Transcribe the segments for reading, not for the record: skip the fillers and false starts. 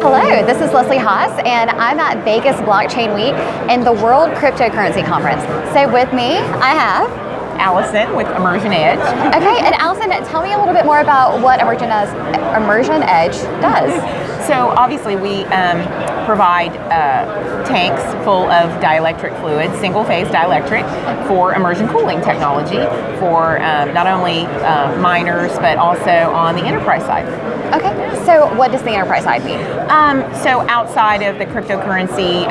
Hello, this is Leslie Haas, and I'm at Vegas Blockchain Week and the World Cryptocurrency Conference. So with me, I have Allison with Immersion Edge. Okay, and Allison, tell me a little bit more about what Immersion Edge does. So obviously we provide tanks full of dielectric fluid, single-phase dielectric, for immersion cooling technology for not only miners but also on the enterprise side. Okay, so what does the enterprise side mean? So outside of the cryptocurrency,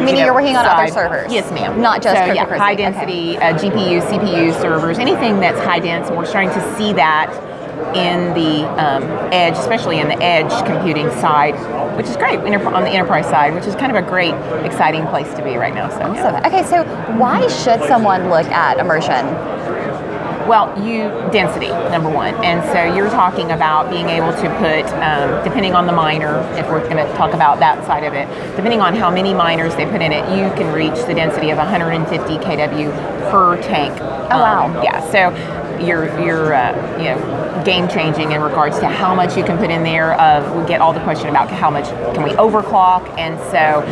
Meaning you're working on other servers? Yes, ma'am. Not just cryptocurrency? Yeah, high density GPU, CPU servers, anything that's high dense, and we're starting to see that in the edge, especially in the edge computing side, which is great on the enterprise side, which is kind of a great, exciting place to be right now. So, awesome. Yeah. Okay, so why should someone look at immersion? Well, density, number one. And so you're talking about being able to put, depending on the miner, if we're going to talk about that side of it, depending on how many miners they put in it, you can reach the density of 150 kW per tank. Oh, wow. Yeah, so you're game changing in regards to how much you can put in there. We get all the question about how much can we overclock, and so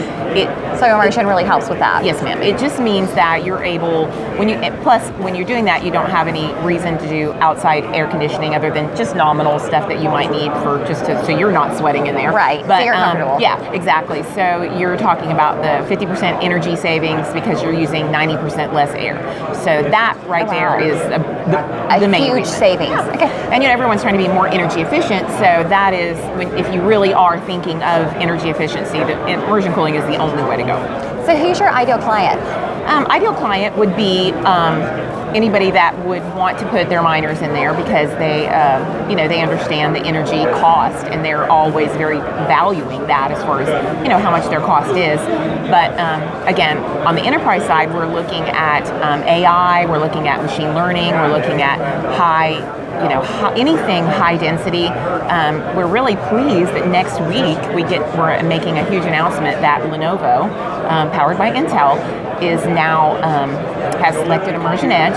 immersion really helps with that. Yes, ma'am. It just means that you're able, when you're doing that, you don't have any reason to do outside air conditioning other than just nominal stuff that you might need so you're not sweating in there. Right. But so you're comfortable. Yeah, exactly. So you're talking about the 50% energy savings because you're using 90% less air. So that right there is the main huge reason. savings. Yeah. Okay. And everyone's trying to be more energy efficient, so that is, if you really are thinking of energy efficiency, the immersion cooling is the only way to go. So who's your ideal client? Ideal client would be anybody that would want to put their miners in there because they understand the energy cost, and they're always very valuing that as far as how much their cost is. But again, on the enterprise side, we're looking at AI, we're looking at machine learning, we're looking at anything high density. We're really pleased that next week we're making a huge announcement that Lenovo, powered by Intel, is now has selected Immersion Edge,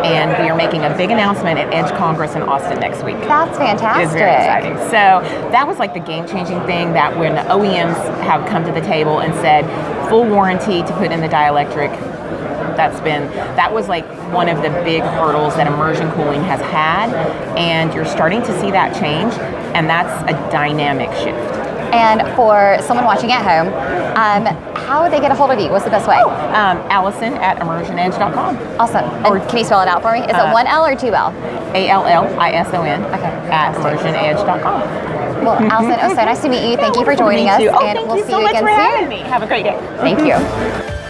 and we are making a big announcement at Edge Congress in Austin next week. That's fantastic. It's very exciting. So that was like the game-changing thing, that when the OEMs have come to the table and said full warranty to put in the dielectric, that was like one of the big hurdles that immersion cooling has had, and you're starting to see that change, and that's a dynamic shift. And for someone watching at home, how would they get a hold of you? What's the best way? Allison at immersionedge.com. Awesome. And can you spell it out for me? Is it one L or two L? Allison at immersionedge.com. Well, Allison, it was so nice to meet you. Thank you for joining us. And we'll see so you much again for soon. having me. Have a great day. Thank you.